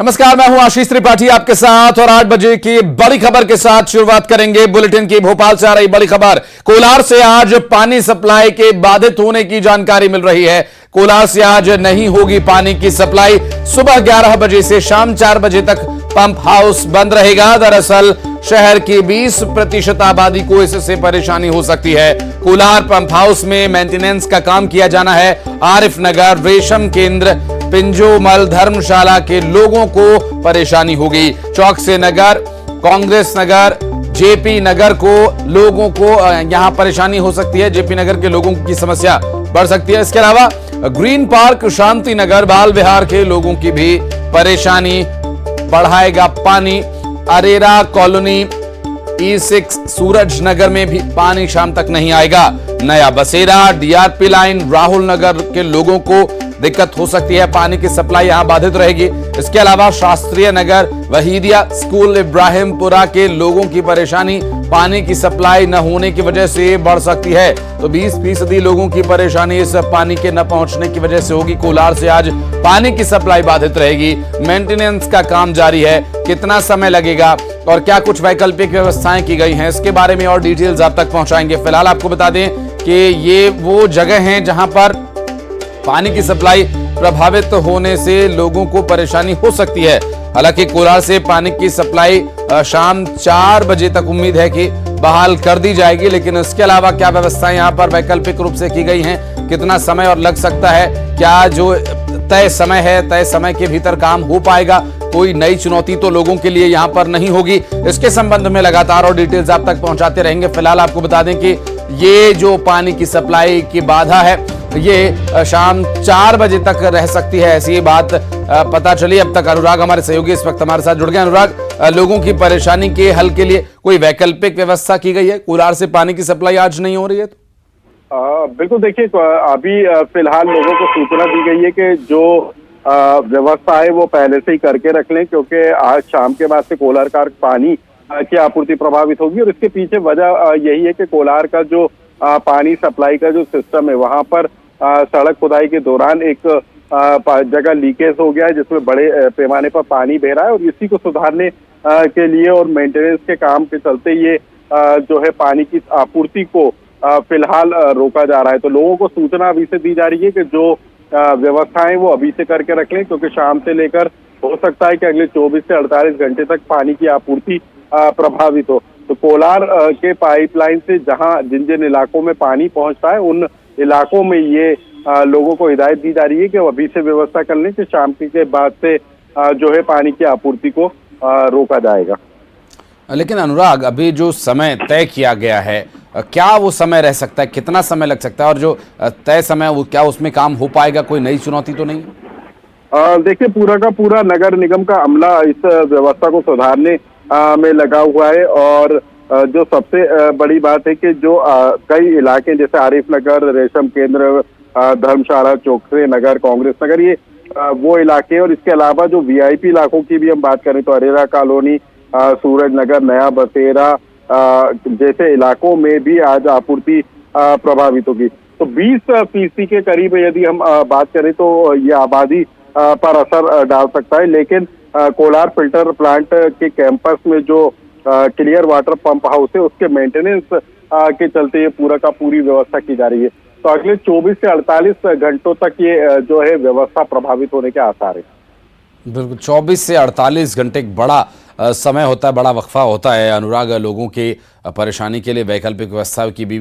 नमस्कार, मैं हूं आशीष त्रिपाठी आपके साथ और 8 बजे की बड़ी खबर के साथ शुरुआत करेंगे बुलेटिन की। भोपाल से आ रही बड़ी खबर। कोलार से आज पानी सप्लाई के बाधित होने की जानकारी मिल रही है। कोलार से आज नहीं होगी पानी की सप्लाई। सुबह 11 बजे से शाम 4 बजे तक पंप हाउस बंद रहेगा। दरअसल शहर की 20% आबादी को इससे परेशानी हो सकती है। कोलार पंप हाउस में मेंटेनेंस का काम किया जाना है। आरिफ नगर, रेशम केंद्र, पिंजोमल, धर्मशाला के लोगों को परेशानी होगी। चौक से नगर, कांग्रेस नगर, जेपी नगर को लोगों को यहां परेशानी हो सकती है। जेपी नगर के लोगों की समस्या बढ़ सकती है। इसके अलावा ग्रीन पार्क, शांति नगर, बाल विहार के लोगों की भी परेशानी बढ़ाएगा पानी। अरेरा कॉलोनी, E6, सूरज नगर में भी पानी शाम तक नहीं आएगा। नया बसेरा, डीआरपी लाइन, राहुल नगर के लोगों को दिक्कत हो सकती है। पानी की सप्लाई यहां बाधित रहेगी। इसके अलावा शास्त्रीय नगर, वहीदिया स्कूल, इब्राहिमपुरा के लोगों की परेशानी पानी की सप्लाई न होने की वजह से बढ़ सकती है। तो 20% लोगों की परेशानी इस पानी के न पहुंचने की वजह से होगी। कोलार से आज पानी की सप्लाई बाधित रहेगी। मेंटेनेंस का काम जारी है। कितना समय लगेगा और क्या कुछ वैकल्पिक व्यवस्थाएं की गई हैं, इसके बारे में और डिटेल्स आप तक पहुंचाएंगे। फिलहाल आपको बता दें कि ये वो जगह हैं जहां पर पानी की सप्लाई प्रभावित होने से लोगों को परेशानी हो सकती है। हालांकि कोलार से पानी की सप्लाई शाम 4 बजे तक उम्मीद है कि बहाल कर दी जाएगी। लेकिन इसके अलावा क्या व्यवस्थाएं यहां पर वैकल्पिक रूप से की गई हैं, कितना समय और लग सकता है, क्या जो तय समय है, तय समय के भीतर काम हो पाएगा, कोई नई चुनौती तो लोगों के लिए यहां पर नहीं होगी, इसके संबंध में लगातार और डिटेल्स आप तक पहुंचाते रहेंगे। फिलहाल आपको बता दें कि ये जो पानी की सप्लाई की बाधा है, ये शाम 4 बजे तक रह सकती है, ऐसी बात पता चली। अब तक अनुराग हमारे सहयोगी इस वक्त हमारे साथ जुड़ गए। अनुराग, लोगों की परेशानी के हल के लिए कोई वैकल्पिक व्यवस्था की गई है? कोलार से पानी की सप्लाई आज नहीं हो रही है तो बिल्कुल, देखिए अभी फिलहाल लोगों को सूचना दी गई है कि जो व्यवस्था है वो पहले से ही करके रख लें, क्योंकि आज शाम के बाद से कोलार का पानी की आपूर्ति प्रभावित होगी। और इसके पीछे वजह यही है कि कोलार का जो पानी सप्लाई का जो सिस्टम है, वहां पर सड़क खुदाई के दौरान एक जगह लीकेज हो गया है, जिसमें बड़े पैमाने पर पानी बह रहा है। और इसी को सुधारने के लिए और मेंटेनेंस के काम के चलते ये जो है पानी की आपूर्ति को फिलहाल रोका जा रहा है। तो लोगों को सूचना अभी से दी जा रही है कि जो व्यवस्थाएं वो अभी से करके रख लें, क्योंकि शाम से लेकर हो सकता है कि अगले 24 से 48 घंटे तक पानी की आपूर्ति प्रभावित हो। तो कोलार के पाइपलाइन से जिन जिन इलाकों में पानी पहुंचता है, उन इलाकों में ये लोगों को हिदायत दी जा रही है कि वो अभी से व्यवस्था कर लें कि शाम के बाद से जो है पानी की आपूर्ति को रोका जाएगा। लेकिन अनुराग, अभी जो समय तय किया गया है, क्या वो समय रह सकता है, कितना समय लग सकता है, और जो तय समय वो क्या उसमें काम हो पाएगा? कोई नई चुनौती तो नहीं? देखिए, पूरा का पूरा नगर निगम का अमला इस व्यवस्था को सुधारने में लगा हुआ है। और जो सबसे बड़ी बात है कि जो कई इलाके जैसे आरिफ नगर, रेशम केंद्र, धर्मशाला, चौकसे नगर, कांग्रेस नगर, ये वो इलाके। और इसके अलावा जो VIP इलाकों की भी हम बात करें तो अरेरा कॉलोनी, सूरज नगर, नया बसेरा जैसे इलाकों में भी आज आपूर्ति प्रभावित होगी। तो 20% के करीब यदि हम बात करें तो ये आबादी पर असर डाल सकता है। लेकिन कोलार फिल्टर प्लांट के कैंपस में जो क्लियर वाटर पंप हाउस है, उसके मेंटेनेंस के चलते ये पूरा का पूरी व्यवस्था की जा रही है। तो अगले 24 से 48 घंटों तक ये जो है व्यवस्था प्रभावित होने के आसार है। बिल्कुल, 24 से 48 घंटे एक बड़ा समय होता है, बड़ा वक्फा होता है। अनुराग, लोगों की परेशानी के लिए वैकल्पिक व्यवस्था की भी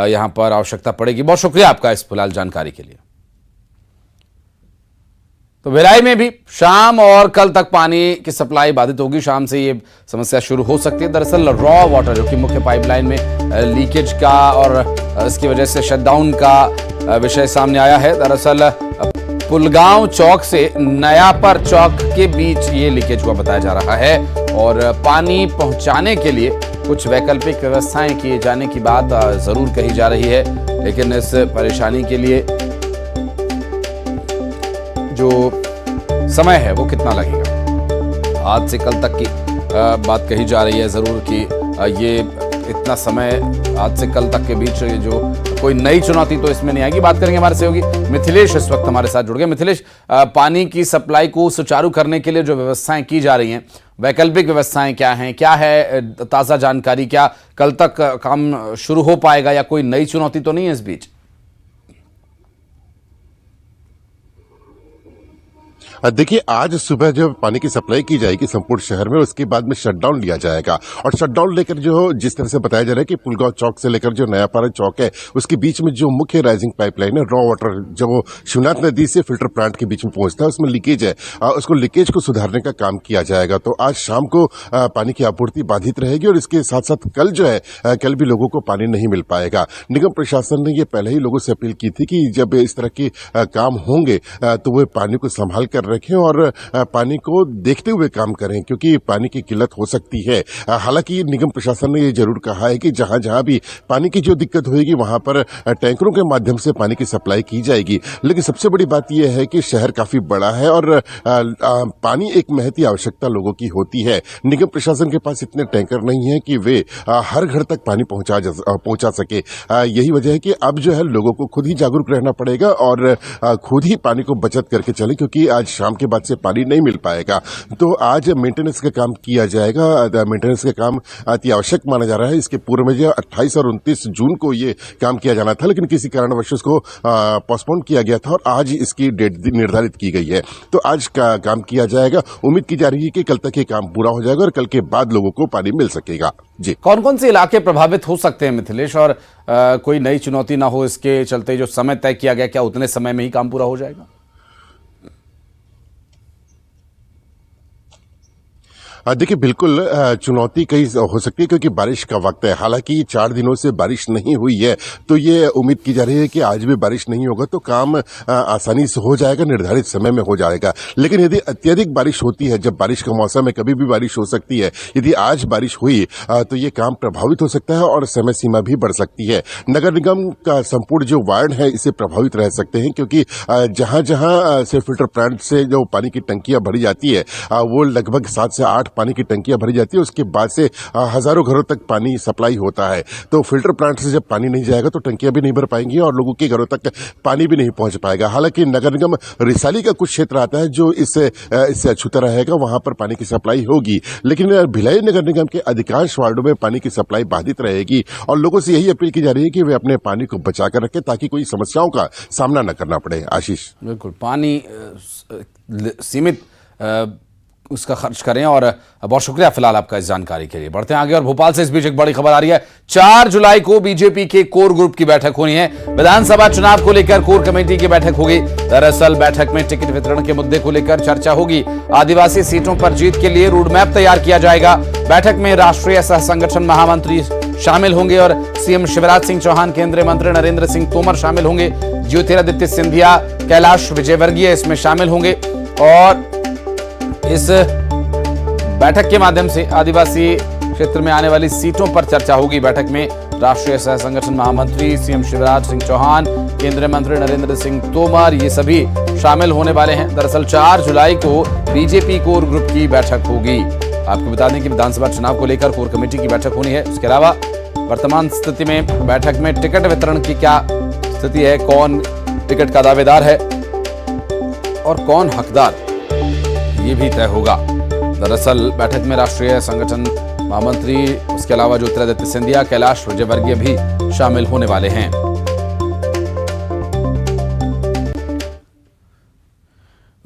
यहाँ पर आवश्यकता पड़ेगी। बहुत शुक्रिया आपका इस फिलहाल जानकारी के लिए। तो भिलाई में भी शाम और कल तक पानी की सप्लाई बाधित होगी। शाम से ये समस्या शुरू हो सकती है। दरअसल रॉ वाटर जो कि मुख्य पाइपलाइन में लीकेज का और इसकी वजह से शटडाउन का विषय सामने आया है। दरअसल पुलगांव चौक से नयापर चौक के बीच ये लीकेज हुआ बताया जा रहा है। और पानी पहुंचाने के लिए कुछ वैकल्पिक व्यवस्थाएं किए जाने की बात जरूर कही जा रही है। लेकिन इस परेशानी के लिए जो समय है वो कितना लगेगा, आज से कल तक की बात कही जा रही है जरूर कि ये इतना समय आज से कल तक के बीच जो कोई नई चुनौती तो इसमें नहीं आएगी। बात करेंगे हमारे सहयोगी मिथिलेश इस वक्त हमारे साथ जुड़ गए। मिथिलेश, पानी की सप्लाई को सुचारू करने के लिए जो व्यवस्थाएं की जा रही हैं, वैकल्पिक व्यवस्थाएं क्या हैं, क्या है ताज़ा जानकारी? क्या कल तक काम शुरू हो पाएगा या कोई नई चुनौती तो नहीं है इस बीच? देखिए, आज सुबह जब पानी की सप्लाई की जाएगी संपूर्ण शहर में, उसके बाद में शटडाउन लिया जाएगा। और शटडाउन लेकर जो जिस तरह से बताया जा रहा है कि पुलगांव चौक से लेकर जो नयापारा चौक है, उसके बीच में जो मुख्य राइजिंग पाइपलाइन है, रॉ वाटर जो शिवनाथ नदी से फिल्टर प्लांट के बीच में पहुंचता है, उसमें लीकेज है, उसको लीकेज को सुधारने का काम किया जाएगा। तो आज शाम को पानी की आपूर्ति बाधित रहेगी और इसके साथ साथ कल जो है, कल भी लोगों को पानी नहीं मिल पाएगा। निगम प्रशासन ने ये पहले ही लोगों से अपील की थी कि जब इस तरह के काम होंगे तो वे पानी को संभाल कर रखें और पानी को देखते हुए काम करें, क्योंकि पानी की किल्लत हो सकती है। हालांकि निगम प्रशासन ने ये जरूर कहा है कि जहां जहां भी पानी की जो दिक्कत होगी वहां पर टैंकरों के माध्यम से पानी की सप्लाई की जाएगी। लेकिन सबसे बड़ी बात यह है कि शहर काफी बड़ा है और पानी एक महती आवश्यकता लोगों की होती है। निगम प्रशासन के पास इतने टैंकर नहीं है कि वे हर घर तक पानी पहुंचा सके। यही वजह है कि अब जो है लोगों को खुद ही जागरूक रहना पड़ेगा और खुद ही पानी को बचत करके चले, क्योंकि आज शाम के बाद से पानी नहीं मिल पाएगा। तो आज मेंटेनेंस का काम किया जाएगा। मेंटेनेंस का काम अति आवश्यक माना जा रहा है। इसके पूर्व में जो 28 और 29 जून को ये काम किया जाना था, लेकिन किसी कारणवश उसको पोस्टपोन किया गया था और आज इसकी डेट निर्धारित की गई है। तो आज का काम किया जाएगा। उम्मीद की जा रही है कि कल तक ये काम पूरा हो जाएगा और कल के बाद लोगों को पानी मिल सकेगा। जी, कौन कौन से इलाके प्रभावित हो सकते हैं मिथिलेश, और कोई नई चुनौती ना हो इसके चलते जो समय तय किया गया, क्या उतने समय में ही काम पूरा हो जाएगा? देखिए, बिल्कुल चुनौती कई हो सकती है, क्योंकि बारिश का वक्त है। हालांकि 4 दिनों से बारिश नहीं हुई है, तो ये उम्मीद की जा रही है कि आज भी बारिश नहीं होगा तो काम आसानी से हो जाएगा, निर्धारित समय में हो जाएगा। लेकिन यदि अत्यधिक बारिश होती है, जब बारिश का मौसम है, कभी भी बारिश हो सकती है, यदि आज बारिश हुई तो ये काम प्रभावित हो सकता है और समय सीमा भी बढ़ सकती है। नगर निगम का संपूर्ण जो वार्ड है इसे प्रभावित रह सकते हैं, क्योंकि जहां जहां से फिल्टर प्लांट से जो पानी की टंकियां भरी जाती है, वो लगभग 7 से 8 पानी की टंकियां भरी जाती है। उसके बाद से हजारों घरों तक पानी सप्लाई होता है। तो फिल्टर प्लांट से जब पानी नहीं जाएगा तो टंकियां भी नहीं भर पाएंगी और लोगों के घरों तक पानी भी नहीं पहुंच पाएगा। हालांकि नगर निगम रिसाली का कुछ क्षेत्र आता है जो इससे अछूता रहेगा, वहां पर पानी की सप्लाई होगी। लेकिन भिलाई नगर निगम के अधिकांश वार्डों में पानी की सप्लाई बाधित रहेगी और लोगों से यही अपील की जा रही है कि वे अपने पानी को बचा कर रखें ताकि कोई समस्याओं का सामना न करना पड़े। आशीष, बिल्कुल, पानी सीमित उसका खर्च करें। और बहुत शुक्रिया फिलहाल आपका इस जानकारी के लिए। बढ़ते हैं आगे और भोपाल से इस बीच एक बड़ी खबर आ रही है। 4 जुलाई को बीजेपी के कोर ग्रुप की बैठक होनी है। विधानसभा चुनाव को लेकर कोर कमेटी की बैठक होगी। दरअसल बैठक में टिकट वितरण के मुद्दे को लेकर चर्चा होगी। आदिवासी सीटों पर जीत के लिए रोड मैप तैयार किया जाएगा। बैठक में राष्ट्रीय सह संगठन महामंत्री शामिल होंगे और सीएम शिवराज सिंह चौहान, केंद्रीय मंत्री नरेंद्र सिंह तोमर शामिल होंगे। ज्योतिरादित्य सिंधिया, कैलाश विजयवर्गीय इसमें शामिल होंगे। और इस बैठक के माध्यम से आदिवासी क्षेत्र में आने वाली सीटों पर चर्चा होगी। बैठक में राष्ट्रीय सह संगठन महामंत्री सीएम शिवराज सिंह चौहान, केंद्रीय मंत्री नरेंद्र सिंह तोमर, ये सभी शामिल होने वाले हैं। दरअसल 4 जुलाई को बीजेपी कोर ग्रुप की बैठक होगी। आपको बता दें कि विधानसभा चुनाव को लेकर कोर कमेटी की बैठक होनी है। इसके अलावा वर्तमान स्थिति में बैठक में टिकट वितरण की क्या स्थिति है, कौन टिकट का दावेदार है और कौन हकदार, ये भी तय होगा। दरअसल बैठक में राष्ट्रीय संगठन महामंत्री, उसके अलावा ज्योतिरादित्य सिंधिया, कैलाश विजयवर्गीय भी शामिल होने वाले हैं।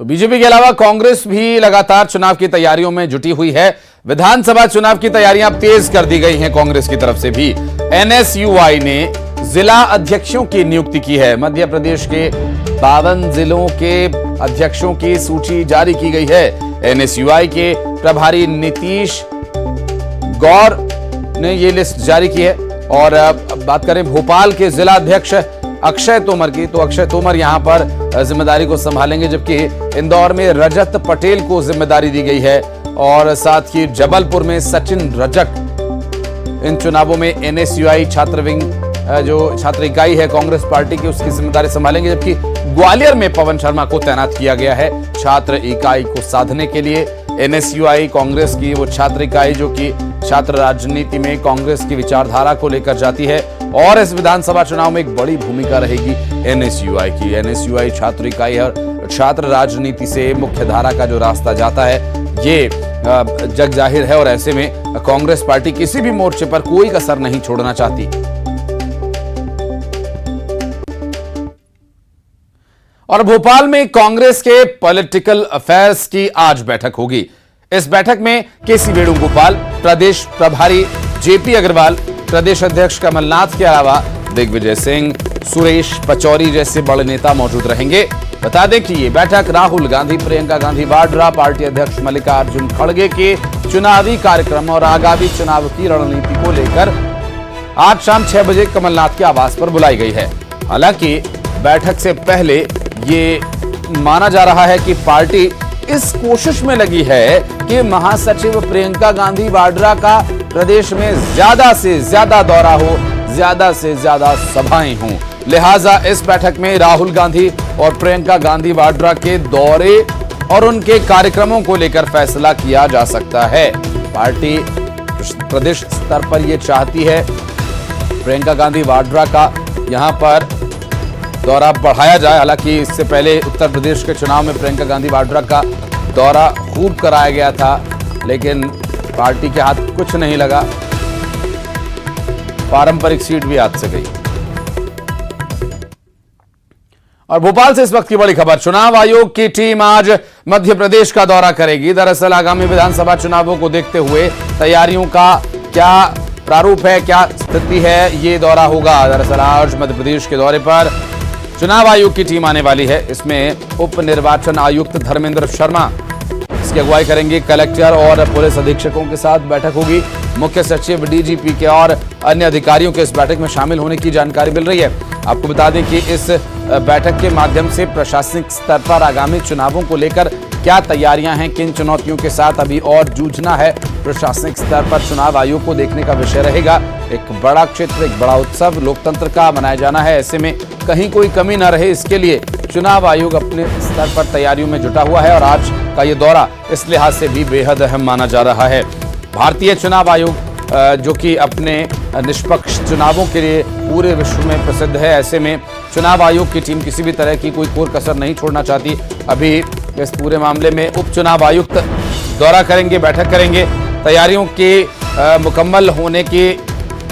तो बीजेपी के अलावा कांग्रेस भी लगातार चुनाव की तैयारियों में जुटी हुई है। विधानसभा चुनाव की तैयारियां अब तेज कर दी गई हैं कांग्रेस की तरफ से भी। एनएसयूआई ने जिला अध्यक्षों की नियुक्ति की है। मध्य प्रदेश के 52 जिलों के अध्यक्षों की सूची जारी की गई है। एनएसयूआई के प्रभारी नीतीश गौर ने यह लिस्ट जारी की है। और बात करें भोपाल के जिला अध्यक्ष अक्षय तोमर की, तो अक्षय तोमर यहां पर जिम्मेदारी को संभालेंगे, जबकि इंदौर में रजत पटेल को जिम्मेदारी दी गई है। और साथ ही जबलपुर में सचिन रजक इन चुनावों में एनएसयूआई छात्र विंग जो छात्र इकाई है कांग्रेस पार्टी की, उसकी जिम्मेदारी संभालेंगे। जबकि ग्वालियर में पवन शर्मा को तैनात किया गया है छात्र इकाई को साधने के लिए। एनएसयूआई कांग्रेस की वो छात्र इकाई जो कि छात्र राजनीति में कांग्रेस की विचारधारा को लेकर जाती है, और इस विधानसभा चुनाव में एक बड़ी भूमिका रहेगी एनएसयूआई की। एनएसयूआई छात्र इकाई है और छात्र राजनीति से मुख्य धारा का जो रास्ता जाता है ये जग जाहिर है, और ऐसे में कांग्रेस पार्टी किसी भी मोर्चे पर कोई कसर नहीं छोड़ना चाहती। और भोपाल में कांग्रेस के पॉलिटिकल अफेयर्स की आज बैठक होगी। इस बैठक में केसी वेणुगोपाल, प्रदेश प्रभारी जेपी अग्रवाल, प्रदेश अध्यक्ष कमलनाथ के अलावा दिग्विजय सिंह, सुरेश पचौरी जैसे बड़े नेता मौजूद रहेंगे। बता दें कि ये बैठक राहुल गांधी, प्रियंका गांधी वाड्रा, पार्टी अध्यक्ष मल्लिकार्जुन खड़गे के चुनावी कार्यक्रम और आगामी चुनाव की रणनीति को लेकर आज शाम 6 बजे कमलनाथ के आवास पर बुलाई गई है। हालांकि बैठक से पहले ये माना जा रहा है कि पार्टी इस कोशिश में लगी है कि महासचिव प्रियंका गांधी वाड्रा का प्रदेश में ज्यादा से ज्यादा दौरा हो, ज्यादा से ज्यादा सभाएं हों। लिहाजा इस बैठक में राहुल गांधी और प्रियंका गांधी वाड्रा के दौरे और उनके कार्यक्रमों को लेकर फैसला किया जा सकता है। पार्टी प्रदेश स्तर पर यह चाहती है प्रियंका गांधी वाड्रा का यहां पर दौरा बढ़ाया जाए। हालांकि इससे पहले उत्तर प्रदेश के चुनाव में प्रियंका गांधी वाड्रा का दौरा खूब कराया गया था, लेकिन पार्टी के हाथ कुछ नहीं लगा, पारंपरिक सीट भी हाथ से गई। और भोपाल से इस वक्त की बड़ी खबर, चुनाव आयोग की टीम आज मध्य प्रदेश का दौरा करेगी। दरअसल आगामी विधानसभा चुनावों को देखते हुए तैयारियों का क्या प्रारूप है, क्या स्थिति है, ये दौरा होगा। दरअसल आज मध्य प्रदेश के दौरे पर चुनाव आयोग की टीम आने वाली है। इसमें उप निर्वाचन आयुक्त धर्मेंद्र शर्मा इसकी अगुवाई करेंगे। कलेक्टर और पुलिस अधीक्षकों के साथ बैठक होगी। मुख्य सचिव, डीजीपी के और अन्य अधिकारियों के इस बैठक में शामिल होने की जानकारी मिल रही है। आपको बता दें कि इस बैठक के माध्यम से प्रशासनिक स्तर पर आगामी चुनावों को लेकर क्या तैयारियां हैं, किन चुनौतियों के साथ अभी और जूझना है, प्रशासनिक स्तर पर चुनाव आयोग को देखने का विषय रहेगा। एक बड़ा क्षेत्र, एक बड़ा उत्सव लोकतंत्र का मनाया जाना है, ऐसे में कहीं कोई कमी न रहे, इसके लिए चुनाव आयोग अपने स्तर पर तैयारियों में जुटा हुआ है और आज का ये दौरा इस लिहाज से भी बेहद अहम माना जा रहा है। भारतीय चुनाव आयोग जो कि अपने निष्पक्ष चुनावों के लिए पूरे विश्व में प्रसिद्ध है, ऐसे में चुनाव आयोग की टीम किसी भी तरह की कोई कोर कसर नहीं छोड़ना चाहती। अभी इस पूरे मामले में उपचुनाव आयुक्त दौरा करेंगे, बैठक करेंगे। तैयारियों के मुकम्मल होने के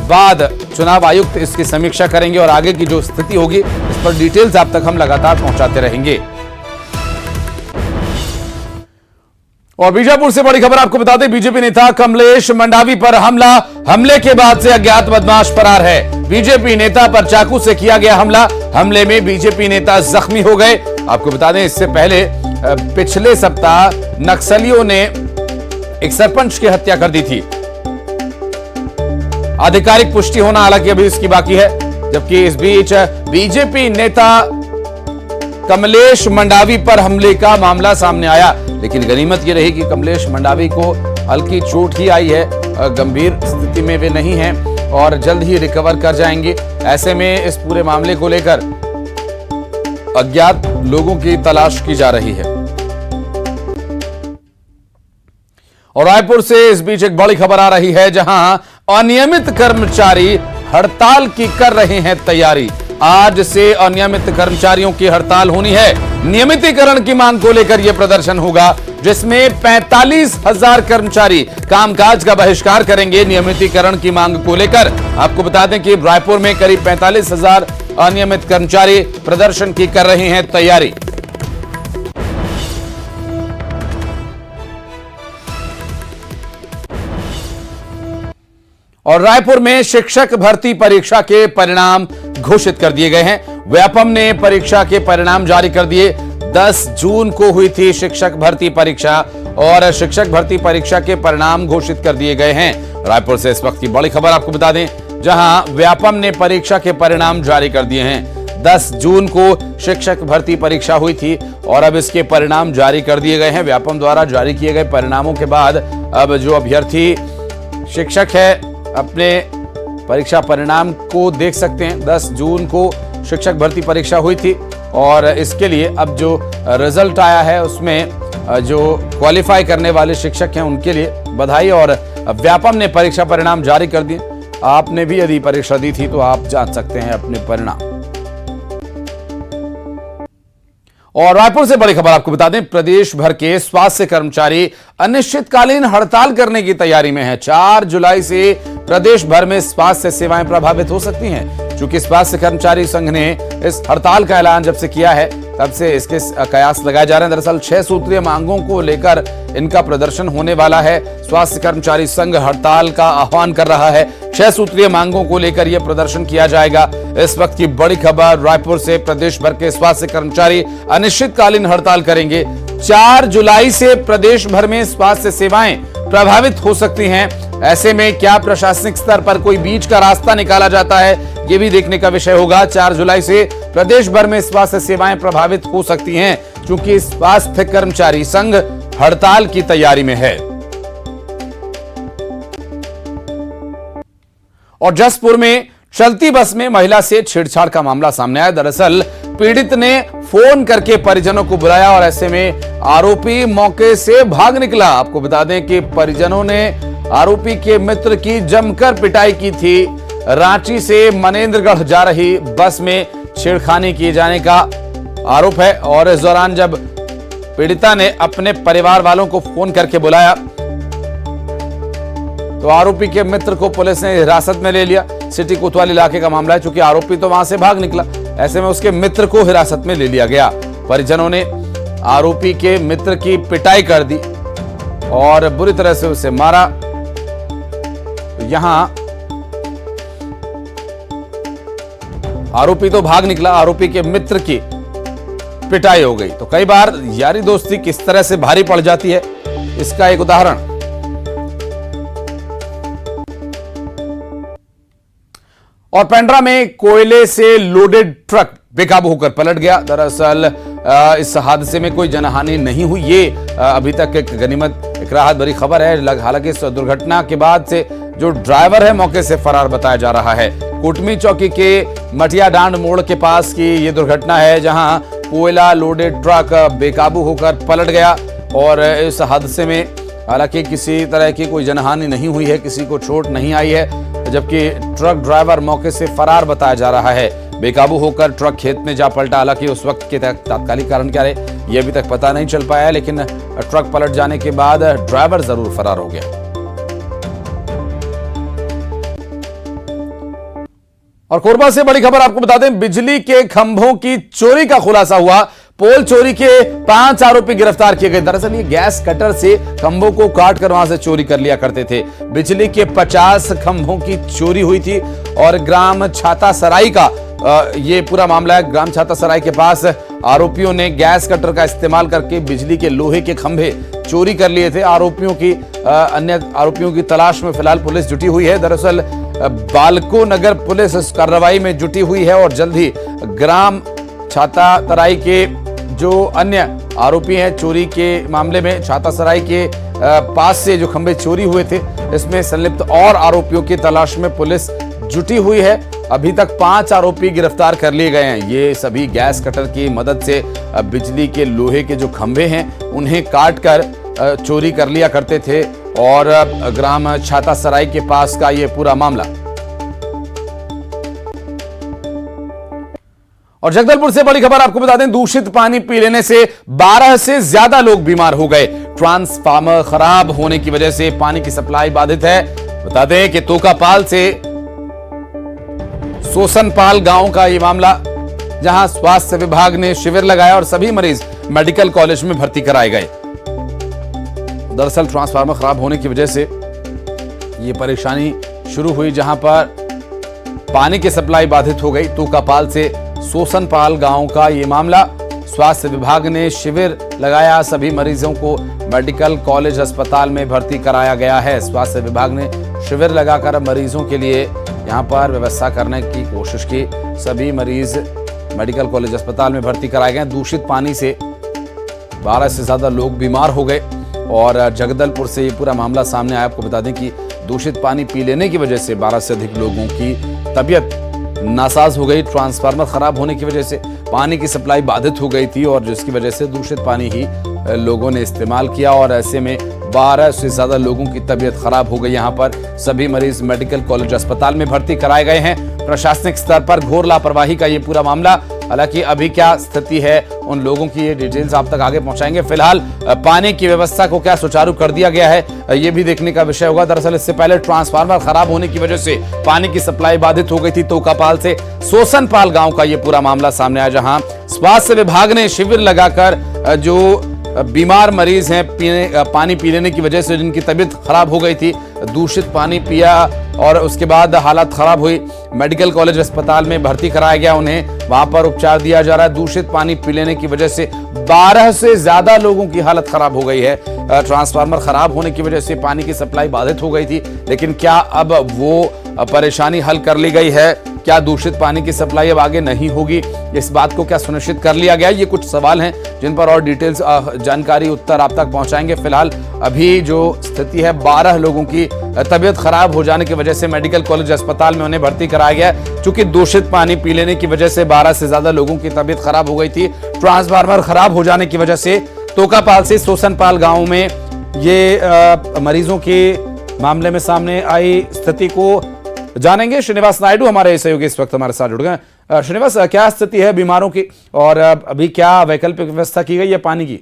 बाद चुनाव आयुक्त इसकी समीक्षा करेंगे और आगे की जो स्थिति होगी इस पर डिटेल्स आप तक हम लगातार पहुंचाते रहेंगे। और बीजापुर से बड़ी खबर आपको बता दें, बीजेपी नेता कमलेश मंडावी पर हमले के बाद से अज्ञात बदमाश फरार है। बीजेपी नेता पर चाकू से किया गया हमले में बीजेपी नेता जख्मी हो गए। आपको बता दें इससे पहले पिछले सप्ताह नक्सलियों ने एक सरपंच की हत्या कर दी थी। आधिकारिक पुष्टि होना हालांकि अभी इसकी बाकी है, जबकि इस बीच बीजेपी नेता कमलेश मंडावी पर हमले का मामला सामने आया, लेकिन गनीमत यह रही कि कमलेश मंडावी को हल्की चोट ही आई है, गंभीर स्थिति में वे नहीं हैं और जल्द ही रिकवर कर जाएंगे। ऐसे में इस पूरे मामले को लेकर अज्ञात लोगों की तलाश की जा रही है। और रायपुर से इस बीच एक बड़ी खबर आ रही है, जहां अनियमित कर्मचारी हड़ताल की कर रहे हैं तैयारी। आज से अनियमित कर्मचारियों की हड़ताल होनी है। नियमितीकरण की मांग को लेकर यह प्रदर्शन होगा, जिसमें 45,000 कर्मचारी कामकाज का बहिष्कार करेंगे नियमितीकरण की मांग को लेकर। आपको बता दें कि रायपुर में करीब 45,000 अनियमित कर्मचारी प्रदर्शन की कर रहे हैं तैयारी। और रायपुर में शिक्षक भर्ती परीक्षा के परिणाम घोषित कर दिए गए हैं। व्यापम ने परीक्षा के परिणाम जारी कर दिए। 10 जून को हुई थी शिक्षक भर्ती परीक्षा और शिक्षक भर्ती परीक्षा के परिणाम घोषित कर दिए गए हैं। रायपुर से इस वक्त की बड़ी खबर आपको बता दें, जहां व्यापम ने परीक्षा के परिणाम जारी कर दिए हैं। 10 जून को शिक्षक भर्ती परीक्षा हुई थी और अब इसके परिणाम जारी कर दिए गए हैं। व्यापम द्वारा जारी किए गए परिणामों के बाद अब जो अभ्यर्थी शिक्षक है अपने परीक्षा परिणाम को देख सकते हैं। 10 जून को शिक्षक भर्ती परीक्षा हुई थी और इसके लिए अब जो रिजल्ट आया है उसमें जो क्वालिफाई करने वाले शिक्षक हैं उनके लिए बधाई। और व्यापम ने परीक्षा परिणाम जारी कर दिए। आपने भी यदि परीक्षा दी थी तो आप जान सकते हैं अपने परिणाम। और रायपुर से बड़ी खबर आपको बता दें, प्रदेश भर के स्वास्थ्य कर्मचारी अनिश्चितकालीन हड़ताल करने की तैयारी में हैं। 4 जुलाई से प्रदेश भर में स्वास्थ्य सेवाएं प्रभावित हो सकती हैं। चूंकि स्वास्थ्य कर्मचारी संघ ने इस हड़ताल का ऐलान जब से किया है तब से इसके कयास लगाए जा रहे हैं। दरअसल 6 सूत्रीय मांगों को लेकर इनका प्रदर्शन होने वाला है। स्वास्थ्य कर्मचारी संघ हड़ताल का आह्वान कर रहा है। 6 सूत्रीय मांगों को लेकर यह प्रदर्शन किया जाएगा। इस वक्त की बड़ी खबर रायपुर से, प्रदेश भर के स्वास्थ्य कर्मचारी अनिश्चितकालीन हड़ताल करेंगे। 4 जुलाई से प्रदेश भर में स्वास्थ्य सेवाएं प्रभावित हो सकती हैं। ऐसे में क्या प्रशासनिक स्तर पर कोई बीच का रास्ता निकाला जाता है, यह भी देखने का विषय होगा। 4 जुलाई से प्रदेश भर में स्वास्थ्य सेवाएं प्रभावित हो सकती हैं, क्योंकि स्वास्थ्य कर्मचारी संघ हड़ताल की तैयारी में है। और जसपुर में चलती बस में महिला से छेड़छाड़ का मामला सामने आया। दरअसल पीड़ित ने फोन करके परिजनों को बुलाया और ऐसे में आरोपी मौके से भाग निकला। आपको बता दें कि परिजनों ने आरोपी के मित्र की जमकर पिटाई की थी। रांची से मनेंद्रगढ़ जा रही बस में छेड़खानी किए जाने का आरोप है और इस दौरान जब पीड़िता ने अपने परिवार वालों को फोन करके बुलाया तो आरोपी के मित्र को पुलिस ने हिरासत में ले लिया। सिटी कोतवाल इलाके का मामला है, चूंकि आरोपी तो वहां से भाग निकला, ऐसे में उसके मित्र को हिरासत में ले लिया गया। परिजनों ने आरोपी के मित्र की पिटाई कर दी और बुरी तरह से उसे मारा। यहां आरोपी तो भाग निकला, आरोपी के मित्र की पिटाई हो गई। तो कई बार यारी दोस्ती किस तरह से भारी पड़ जाती है, इसका एक उदाहरण। और पेंड्रा में कोयले से लोडेड ट्रक बेकाबू होकर पलट गया। दरअसल इस हादसे में कोई जनहानि नहीं हुई। ये अभी तक एक गनीमत, एक राहत भरी खबर है। हालांकि इस दुर्घटना के बाद से जो ड्राइवर है मौके से फरार बताया जा रहा है। कुटमी चौकी के मटिया डांड मोड़ के पास की ये दुर्घटना है, जहां कोयला लोडेड ट्रक बेकाबू होकर पलट गया। और इस हादसे में हालांकि किसी तरह की कोई जनहानि नहीं हुई है, किसी को चोट नहीं आई है, जबकि ट्रक ड्राइवर मौके से फरार बताया जा रहा है। बेकाबू होकर ट्रक खेत में जा पलटा। हालांकि उस वक्त के तात्कालिक कारण क्या रहे ये अभी तक पता नहीं चल पाया है, लेकिन ट्रक पलट जाने के बाद ड्राइवर जरूर फरार हो गया। और कोरबा से बड़ी खबर आपको बता दें, बिजली के खंभों की चोरी का खुलासा हुआ। पोल चोरी के 5 आरोपी गिरफ्तार किए गए। दरअसल ये गैस कटर से खंभों को काट कर वहां से चोरी कर लिया करते थे। बिजली के 50 खंभों की चोरी हुई थी और ग्राम छाता सराई का ये पूरा मामला है। ग्राम छाता सराई के पास आरोपियों ने गैस कटर का इस्तेमाल करके बिजली के लोहे के खंभे चोरी कर लिए थे। अन्य आरोपियों की तलाश में फिलहाल पुलिस जुटी हुई है। दरअसल बालको नगर पुलिस इस कार्रवाई में जुटी हुई है और जल्द ही ग्राम छाता तराई के जो अन्य आरोपी हैं चोरी के मामले में, छाता सराय के पास से जो खंभे चोरी हुए थे, इसमें संलिप्त और आरोपियों की तलाश में पुलिस जुटी हुई है। अभी तक 5 आरोपी गिरफ्तार कर लिए गए हैं। ये सभी गैस कटर की मदद से बिजली के लोहे के जो खंभे हैं उन्हें काट कर चोरी कर लिया करते थे। और ग्राम छाता सराय के पास का ये पूरा मामला। और जगदलपुर से बड़ी खबर आपको बता दें, दूषित पानी पी लेने से 12 से ज्यादा लोग बीमार हो गए। ट्रांसफार्मर खराब होने की वजह से पानी की सप्लाई बाधित है। बता दें कि तोकापाल से सोसनपाल गांव का यह मामला, जहां स्वास्थ्य विभाग ने शिविर लगाया और सभी मरीज मेडिकल कॉलेज में भर्ती कराए गए। दरअसल ट्रांसफार्मर खराब होने की वजह से यह परेशानी शुरू हुई, जहां पर पानी की सप्लाई बाधित हो गई। तोकापाल से सोसनपाल गांव का ये मामला। स्वास्थ्य विभाग ने शिविर लगाया, सभी मरीजों को मेडिकल कॉलेज अस्पताल में भर्ती कराया गया है। स्वास्थ्य विभाग ने शिविर लगाकर मरीजों के लिए यहां पर व्यवस्था करने की कोशिश की। सभी मरीज मेडिकल कॉलेज अस्पताल में भर्ती कराए गए। दूषित पानी से 12 से ज्यादा लोग बीमार हो गए और जगदलपुर से ये पूरा मामला सामने आया। आपको बता दें कि दूषित पानी पी लेने की वजह से 12 से अधिक लोगों की तबीयत नासाज हो गई। ट्रांसफार्मर खराब होने की वजह से पानी की सप्लाई बाधित हो गई थी और जिसकी वजह से दूषित पानी ही लोगों ने इस्तेमाल किया और ऐसे में 12 से ज्यादा लोगों की तबीयत खराब हो गई। यहाँ पर सभी मरीज मेडिकल कॉलेज अस्पताल में भर्ती कराए गए हैं। प्रशासनिक स्तर पर घोर लापरवाही का ये पूरा मामला, हालांकि अभी क्या स्थिति है उन लोगों की ये डिटेल्स आप तक आगे पहुंचाएंगे। फिलहाल पानी की व्यवस्था को क्या सुचारू कर दिया गया है ये भी देखने का विषय होगा। दरअसल इससे पहले ट्रांसफार्मर खराब होने की वजह से पानी की सप्लाई बाधित हो गई थी। तोकापाल से सोसनपाल गांव का ये पूरा मामला सामने आया, जहां स्वास्थ्य विभाग ने शिविर लगाकर जो बीमार मरीज हैं पानी पी लेने की वजह से जिनकी तबीयत खराब हो गई थी, दूषित पानी पिया और उसके बाद हालत खराब हुई, मेडिकल कॉलेज अस्पताल में भर्ती कराया गया। उन्हें वहां पर उपचार दिया जा रहा है। दूषित पानी पी लेने की वजह से 12 से ज्यादा लोगों की हालत खराब हो गई है। ट्रांसफार्मर खराब होने की वजह से पानी की सप्लाई बाधित हो गई थी, लेकिन क्या अब वो परेशानी हल कर ली गई है? क्या दूषित पानी की सप्लाई अब आगे नहीं होगी? इस बात को क्या सुनिश्चित कर लिया गया? ये कुछ सवाल हैं जिन पर और डिटेल्स जानकारी उत्तर आप तक पहुंचाएंगे। फिलहाल अभी जो स्थिति है, 12 लोगों की तबीयत खराब हो जाने की वजह से मेडिकल कॉलेज अस्पताल में उन्हें भर्ती कराया गया। चूंकि दूषित पानी पी लेने की वजह से 12 से ज्यादा लोगों की तबीयत खराब हो गई थी। ट्रांसफार्मर खराब हो जाने की वजह से तोकापाल से सोसनपाल गांव में ये मरीजों के मामले में सामने आई स्थिति को जानेंगे। श्रीनिवास नायडू हमारे सहयोगी इस वक्त हमारे साथ जुड़ गए। श्रीनिवास, क्या स्थिति है बीमारों की और अभी क्या वैकल्पिक व्यवस्था की गई है पानी की?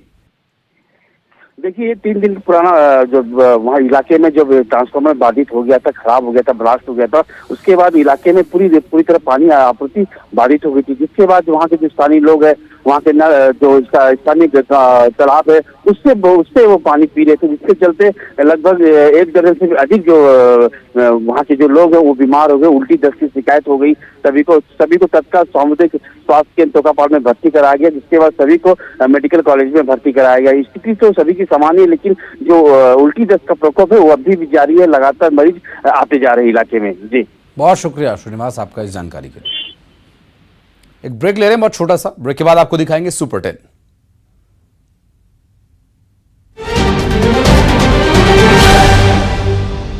देखिए, ये 3 दिन पुराना जो वहाँ इलाके में जब ट्रांसफार्मर बाधित हो गया था, खराब हो गया था, ब्लास्ट हो गया था, उसके बाद इलाके में पूरी तरह पानी आपूर्ति बाधित हो गई थी। जिसके बाद वहाँ के जो स्थानीय लोग हैं, वहाँ के जो इसका स्थानीय तालाब है, उससे वो पानी पी रहे थे, जिसके चलते लगभग 1 दर्जन से अधिक जो वहाँ के जो लोग हैं वो बीमार हो गए। उल्टी दस्त की शिकायत हो गई। सभी को तत्काल सामुदायिक स्वास्थ्य केंद्र तोकापाल में भर्ती कराया गया, जिसके बाद सभी को मेडिकल कॉलेज में भर्ती कराया गया। स्थिति तो सभी की सामान्य है, लेकिन जो उल्टी दस्त का प्रकोप है वो अभी भी जारी है। लगातार मरीज आते जा रहे हैं इलाके में। जी, बहुत शुक्रिया श्रीनिवास आपका इस जानकारी के लिए। एक ब्रेक ले रहे हैं, बहुत छोटा सा ब्रेक के बाद आपको दिखाएंगे सुपर 10।